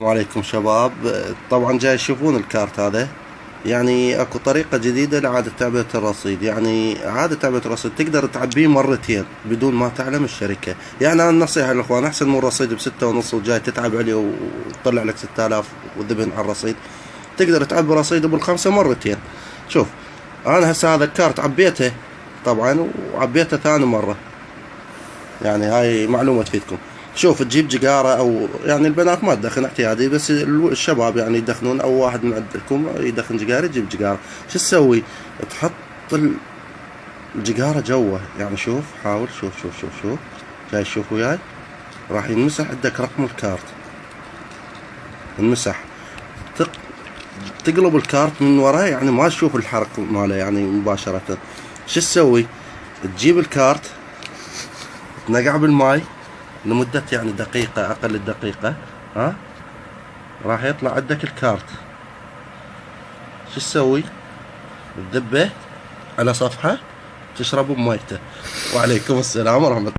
وعليكم شباب. طبعا جاي تشوفون الكارت هذا، يعني اكو طريقة جديدة لإعادة تعبئة الرصيد. يعني إعادة تعبئة الرصيد تقدر تعبيه مرتين بدون ما تعلم الشركة. يعني أنا النصيحة للإخوان، أحسن من الرصيد ب6.5 وجاي تتعب عليه وتطلع لك 6000 وذبن على الرصيد. تقدر تعبي رصيده بالخمسة مرتين. شوف، أنا هسه هذا الكارت عبيته طبعا، وعبيته ثاني مرة. يعني هاي معلومة تفيدكم. شوف، تجيب جقارة، او يعني البنات ما تدخن اعتيادي، بس الشباب يعني يدخنون، او واحد من عندكم يدخن جقارة يجيب جقارة. شو تسوي؟ تحط الجقارة جوا. يعني شوف، حاول، شوف جاي تشوف وياي، راح ينمسح عندك رقم الكارت. ينمسح، تقلب الكارت من وراه، يعني ما تشوف الحرق ماله يعني مباشرة. شو تسوي؟ تجيب الكارت، تنقع بالماي لمدة يعني دقيقة، أقل الدقيقة. راح يطلع عندك الكارت. شو تسوي؟ تذبه على صفحة، تشربه بميته. وعليكم السلام ورحمة الله.